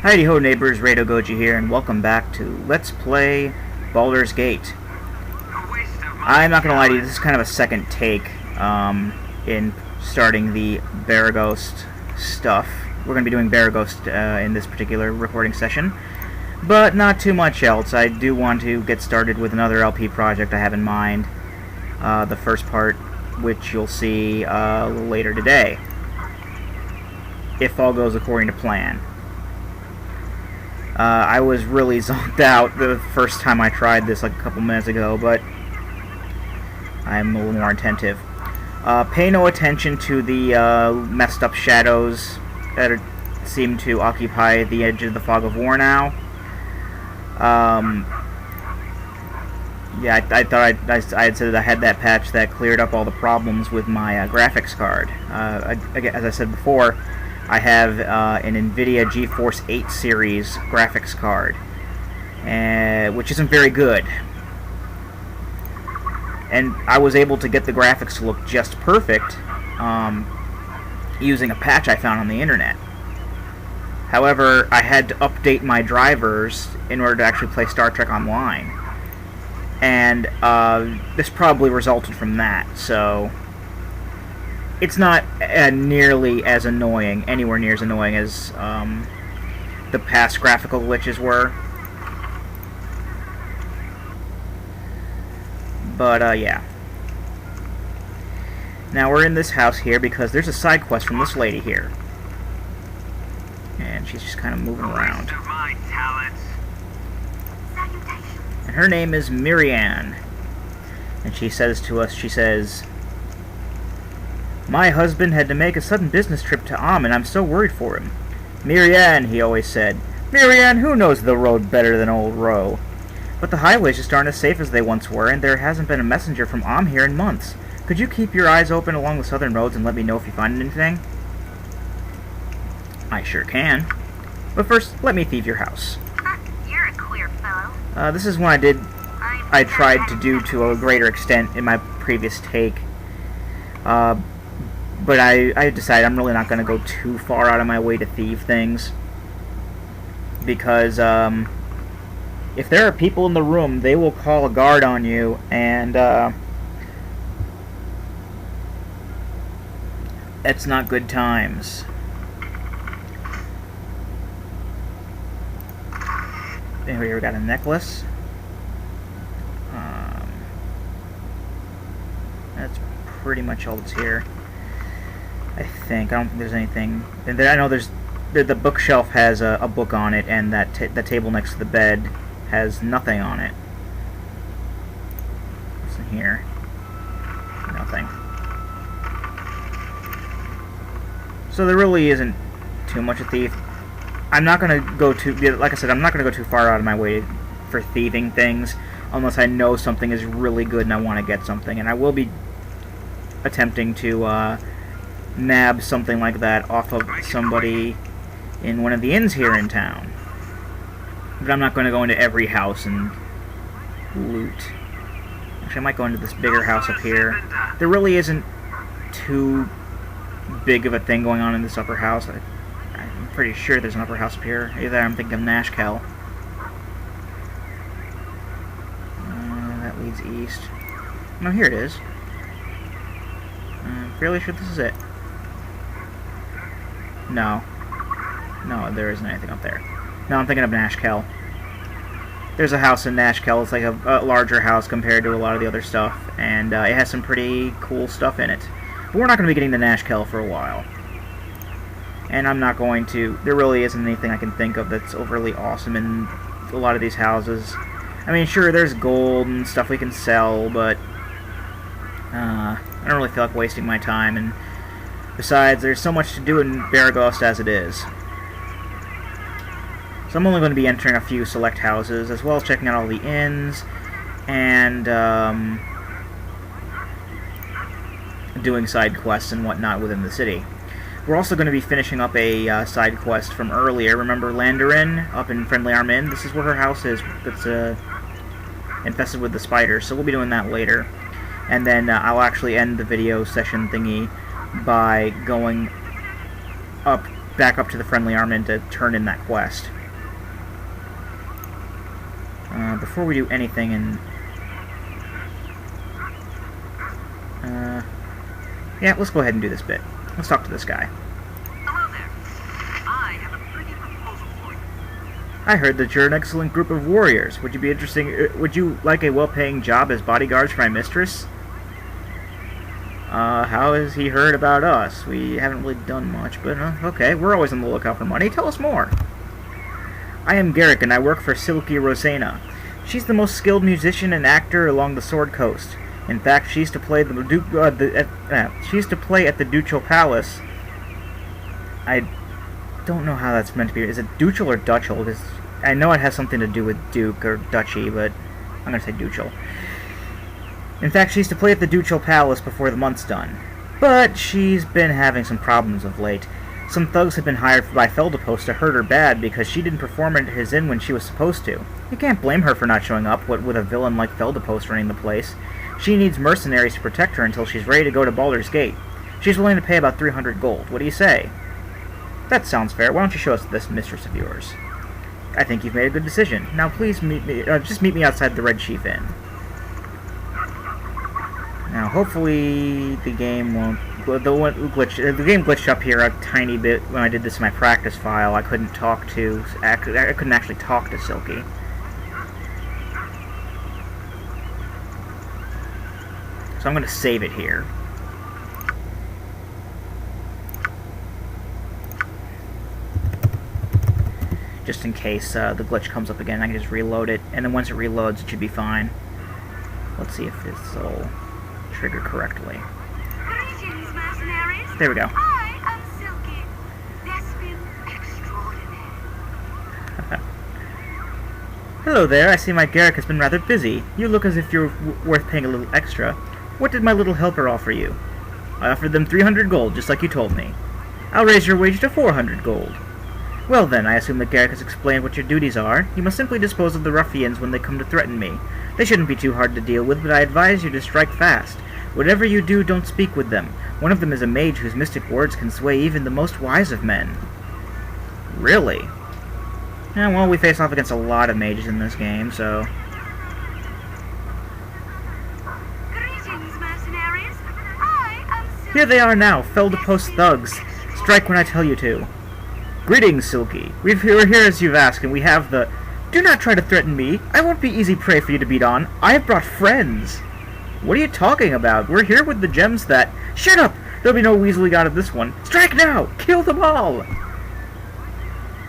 Heidi ho neighbors, Rado Goji here, and welcome back to Let's Play Baldur's Gate. I'm not gonna lie to you, this is kind of a second take in starting the Beregost stuff. We're gonna be doing Beregost in this particular recording session, but not too much else. I do want to get started with another LP project I have in mind, the first part, which you'll see later today, if all goes according to plan. I was really zonked out the first time I tried this like a couple minutes ago, but I'm a little more attentive. Pay no attention to the messed up shadows that seem to occupy the edge of the Fog of War now. Yeah, I thought I had said that I had that patch that cleared up all the problems with my graphics card. As I said before, I have an NVIDIA GeForce 8 series graphics card, which isn't very good. And I was able to get the graphics to look just perfect using a patch I found on the internet. However, I had to update my drivers in order to actually play Star Trek Online. And this probably resulted from that, so it's not nearly as annoying, anywhere near as annoying as the past graphical glitches were. But, yeah. Now we're in this house here because there's a side quest from this lady here. And she's just kind of moving around. And her name is Marianne. And she says to us, she says, "My husband had to make a sudden business trip to and I'm so worried for him. Marianne," he always said. "Marianne, who knows the road better than old Ro? But the highways just aren't as safe as they once were, and there hasn't been a messenger from here in months. Could you keep your eyes open along the southern roads and let me know if you find anything?" "I sure can. But first, let me thieve your house." You're a queer fellow. This is one I tried to do to a greater extent in my previous take. But I decided I'm really not going to go too far out of my way to thieve things. Because, if there are people in the room, they will call a guard on you, and, it's not good times. Anyway, we got a necklace. That's pretty much all that's here, I think. I don't think there's anything. And I know there's the bookshelf has a book on it, and the table next to the bed has nothing on it. What's in here? Nothing. So there really isn't too much a thief. I'm not gonna go too, like I said, I'm not gonna go too far out of my way for thieving things unless I know something is really good and I want to get something, and I will be attempting to nab something like that off of somebody in one of the inns here in town. But I'm not going to go into every house and loot. Actually, I might go into this bigger house up here. There really isn't too big of a thing going on in this upper house. I'm pretty sure there's an upper house up here. Either I'm thinking of Nashkel. That leads east. No, here it is. I'm fairly sure this is it. No, there isn't anything up there. No, I'm thinking of Nashkel. There's a house in Nashkel. It's like a larger house compared to a lot of the other stuff, and it has some pretty cool stuff in it. But we're not going to be getting the Nashkel for a while. And I'm not going to... There really isn't anything I can think of that's overly awesome in a lot of these houses. I mean, sure, there's gold and stuff we can sell, but I don't really feel like wasting my time, and besides, there's so much to do in Beregost as it is. So I'm only going to be entering a few select houses, as well as checking out all the inns, and doing side quests and whatnot within the city. We're also going to be finishing up a side quest from earlier. Remember Landarin up in Friendly Armin? This is where her house is, that's infested with the spiders, so we'll be doing that later. And then I'll actually end the video session thingy by going up back up to the friendly armament to turn in that quest. Before we do anything in... yeah, let's go ahead and do this bit. Let's talk to this guy. Hello there. I have a pretty proposal for you. I heard that you're an excellent group of warriors. Would you like a well-paying job as bodyguards for my mistress? How has he heard about us? We haven't really done much, but okay, we're always on the lookout for money. Tell us more. I am Garrick, and I work for Silke Rosena. She's the most skilled musician and actor along the Sword Coast. In fact, she used to play at the Ducal Palace. I don't know how that's meant to be. Is it Ducal or Dutchel? Because I know it has something to do with Duke or Duchy, but I'm going to say Ducal. In fact, she used to play at the Ducal Palace before the month's done. But she's been having some problems of late. Some thugs have been hired by Feldepost to hurt her bad because she didn't perform at his inn when she was supposed to. You can't blame her for not showing up, what with a villain like Feldepost running the place. She needs mercenaries to protect her until she's ready to go to Baldur's Gate. She's willing to pay about 300 gold. What do you say? That sounds fair. Why don't you show us this mistress of yours? I think you've made a good decision. Now please just meet me outside the Red Chief Inn. Now, hopefully the game won't... The game glitched up here a tiny bit when I did this in my practice file. I couldn't actually talk to Silke. So I'm going to save it here. Just in case the glitch comes up again, I can just reload it, and then once it reloads, it should be fine. Let's see if this will trigger correctly. Greetings, mercenaries. There we go. I am Silke, thespian extraordinaire. Hello there, I see my Garrick has been rather busy. You look as if you're worth paying a little extra. What did my little helper offer you? I offered them 300 gold, just like you told me. I'll raise your wage to 400 gold. Well then, I assume that Garrick has explained what your duties are. You must simply dispose of the ruffians when they come to threaten me. They shouldn't be too hard to deal with, but I advise you to strike fast. Whatever you do, don't speak with them. One of them is a mage whose mystic words can sway even the most wise of men. Really? Yeah, well, we face off against a lot of mages in this game, so... Greetings, mercenaries. I am Silke. Here they are now, Feldepost thugs. Strike when I tell you to. Greetings, Silke. We're here as you've asked, and we have the... Do not try to threaten me. I won't be easy prey for you to beat on. I have brought friends. What are you talking about? We're here with the gems that... Shut up! There'll be no weaseling out of this one. Strike now! Kill them all!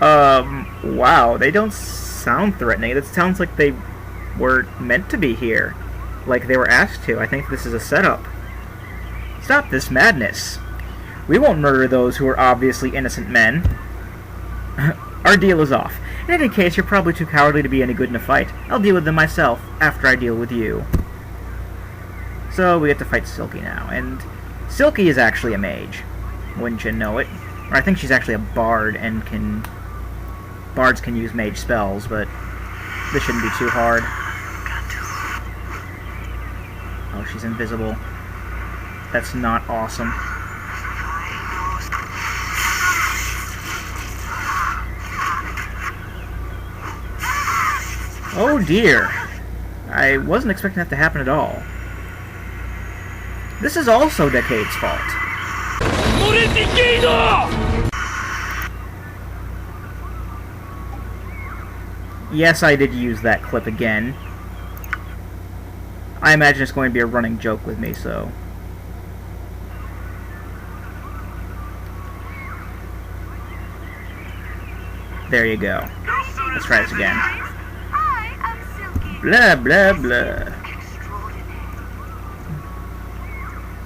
Wow. They don't sound threatening. It sounds like they were meant to be here. Like they were asked to. I think this is a setup. Stop this madness. We won't murder those who are obviously innocent men. Our deal is off. In any case, you're probably too cowardly to be any good in a fight. I'll deal with them myself, after I deal with you. So, we get to fight Silke now, and Silke is actually a mage. Wouldn't you know it? Or I think she's actually a bard, and bards can use mage spells, but this shouldn't be too hard. Oh, she's invisible. That's not awesome. Oh dear! I wasn't expecting that to happen at all. This is also Decade's fault. Yes, I did use that clip again. I imagine it's going to be a running joke with me, so... There you go. Let's try this again. Blah, blah, blah.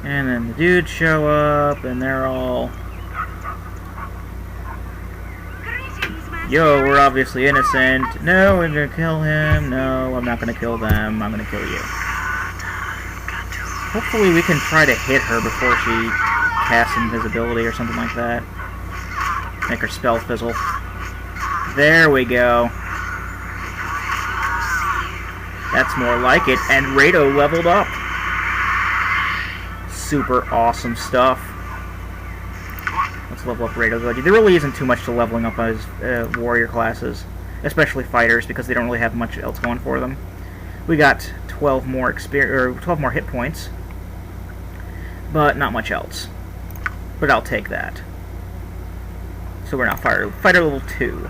And then the dudes show up, and they're all... Yo, we're obviously innocent. No, we're gonna kill him. No, I'm not gonna kill them. I'm gonna kill you. Hopefully we can try to hit her before she casts invisibility or something like that. Make her spell fizzle. There we go. That's more like it, and Rado leveled up. Super awesome stuff. Let's level up Beregost. There really isn't too much to leveling up as warrior classes, especially fighters, because they don't really have much else going for them. We got 12 more 12 more hit points, but not much else. But I'll take that. So we're now fighter level 2.